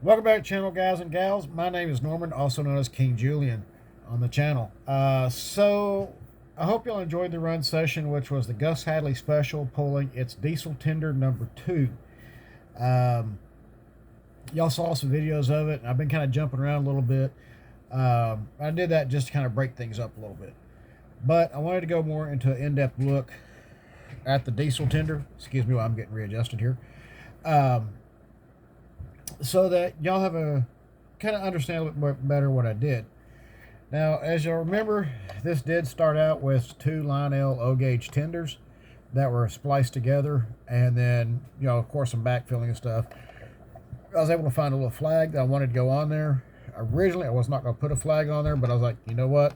Welcome back to channel, guys and gals. My name is Norman, also known as King Julian on the channel. So I hope y'all enjoyed the run session, which was the Guss Hadley special, pulling its diesel tender number 2. Y'all saw some videos of it. I've been kind of jumping around a little bit. I did that just to kind of break things up a little bit. But I wanted to go more into an in-depth look at the diesel tender. Excuse me while I'm getting readjusted here. So that y'all have a kind of understand a little bit better what I did. Now, as you'll remember, this did start out with 2 Lionel O-gauge tenders that were spliced together, and then, of course, some backfilling and stuff. I was able to find a little flag that I wanted to go on there. Originally, I was not going to put a flag on there, but I was like, you know what?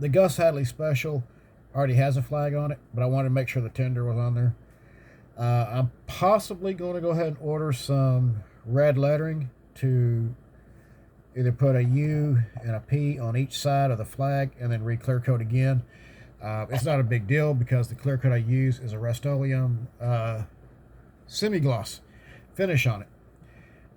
The Guss Hadley special already has a flag on it, but I wanted to make sure the tender was on there. I'm possibly going to go ahead and order some red lettering to either put a U and a P on each side of the flag and then re-clear coat again. It's not a big deal because the clear coat I use is a Rust-Oleum semi-gloss finish on it.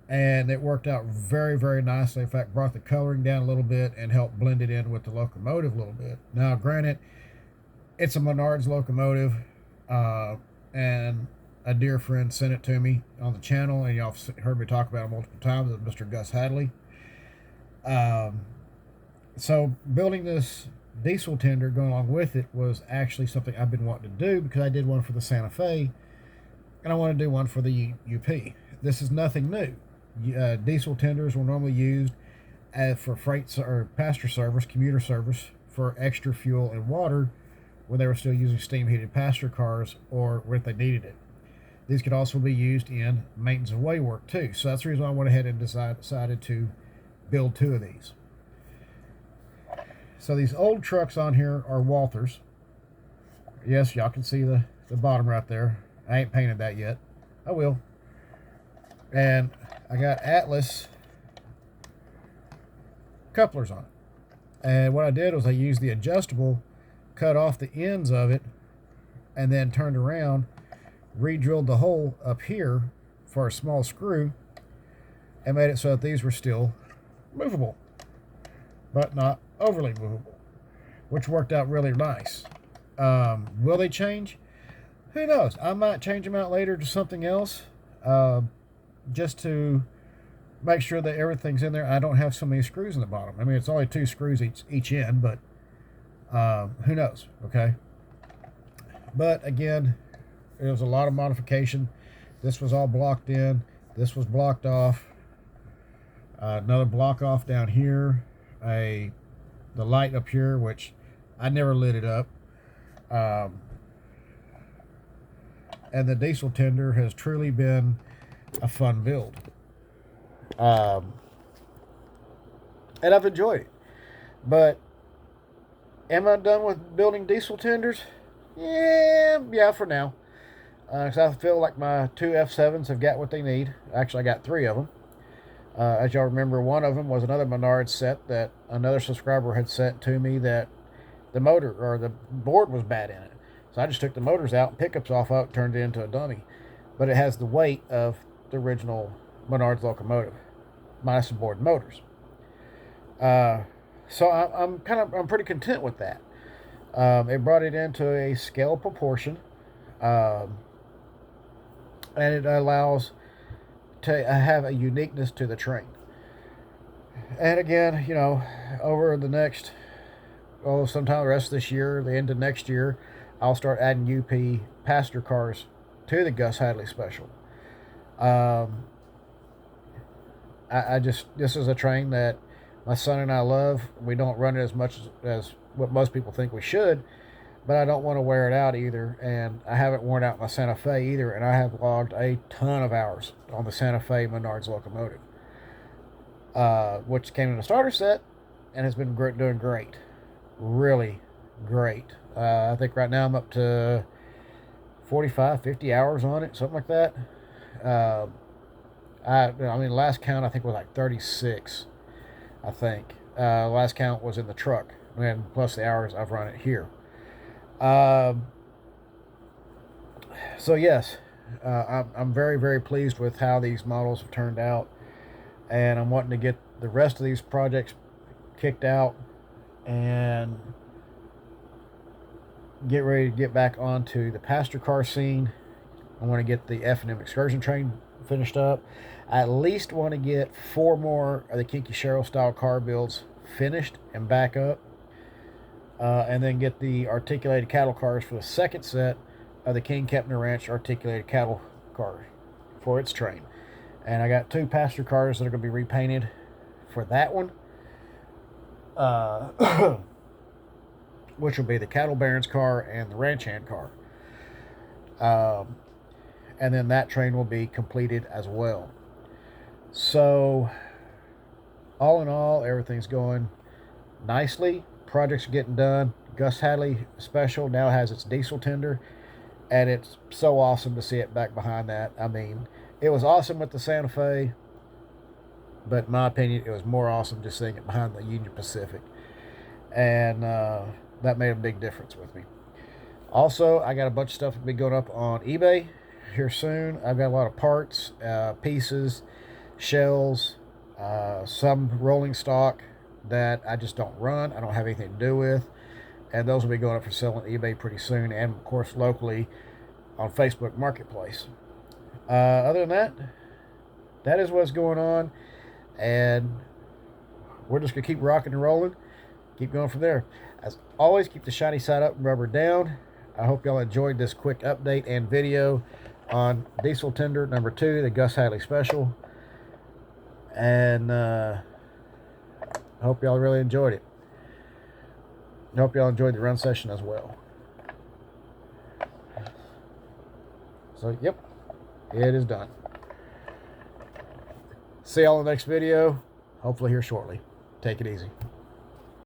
And it worked out very, very nicely. In fact, brought the coloring down a little bit and helped blend it in with the locomotive a little bit. Now, granted, it's a Menards locomotive. And a dear friend sent it to me on the channel, and y'all heard me talk about it multiple times, Mr. Guss Hadley. So building this diesel tender going along with it was actually something I've been wanting to do because I did one for the Santa Fe, and I want to do one for the UP. This is nothing new. Diesel tenders were normally used for freight or passenger service, commuter service, for extra fuel and water when they were still using steam-heated passenger cars or if they needed it. These could also be used in maintenance of way work too. So that's the reason why I went ahead and decided to build 2 of these. So these old trucks on here are Walthers. Yes, y'all can see the bottom right there. I ain't painted that yet. I will. And I got Atlas couplers on it. And what I did was I used the adjustable, cut off the ends of it, and then turned around, re-drilled the hole up here for a small screw, and made it so that these were still movable, but not overly movable, which worked out really nice. Will they change? Who knows? I might change them out later to something else, just to make sure that everything's in there. I don't have so many screws in the bottom. I mean, it's only 2 screws each end, but who knows, okay? But again, it was a lot of modification. This was all blocked in. This was blocked off. Another block off down here. The light up here, which I never lit it up. And the diesel tender has truly been a fun build. And I've enjoyed it. But am I done with building diesel tenders? Yeah, for now. Because I feel like my 2 F7s have got what they need. Actually, I got 3 of them. As y'all remember, one of them was another Menards set that another subscriber had sent to me that the motor or the board was bad in it. So I just took the motors out, pickups off of it, turned it into a dummy. But it has the weight of the original Menards locomotive, minus the board and motors. So I'm pretty content with that. It brought it into a scale proportion, and it allows to have a uniqueness to the train. And again, over the next, sometime the rest of this year, the end of next year, I'll start adding UP passenger cars to the Guss Hadley special. This is a train that my son and I love. We don't run it as much as what most people think we should, but I don't want to wear it out either, and I haven't worn out my Santa Fe either, and I have logged a ton of hours on the Santa Fe Menards locomotive, which came in a starter set and has been doing great. Really great. I think right now I'm up to 45, 50 hours on it, something like that. Last count I think was like 36, I think. Last count was in the truck, and plus the hours I've run it here. So yes, I'm very, very pleased with how these models have turned out. and I'm wanting to get the rest of these projects kicked out and get ready to get back onto the passenger car scene. I want to get the F&M excursion train finished up. I at least want to get 4 more of the Kinky Cheryl style car builds finished and back up. And then get the articulated cattle cars for the second set of the King Kepner Ranch articulated cattle car for its train. And I got 2 passenger cars that are going to be repainted for that one. Which will be the Cattle Baron's car and the Ranch Hand car. And then that train will be completed as well. So, all in all, everything's going nicely. Projects are getting done. Guss Hadley special now has its diesel tender, and it's so awesome to see it back behind that. I mean, it was awesome with the Santa Fe, but in my opinion, it was more awesome just seeing it behind the Union Pacific. And that made a big difference with me. Also, I got a bunch of stuff to be going up on eBay here soon. I've got a lot of parts, pieces, shells, some rolling stock that I just don't run. I don't have anything to do with. And those will be going up for sale on eBay pretty soon. And, of course, locally on Facebook Marketplace. Other than that, that is what's going on. And we're just going to keep rocking and rolling. Keep going from there. As always, keep the shiny side up and rubber down. I hope y'all enjoyed this quick update and video on Diesel Tender number 2, the Guss Hadley Special. And I hope y'all really enjoyed it. I hope y'all enjoyed the run session as well. So, yep, it is done. See y'all in the next video, hopefully here shortly. Take it easy.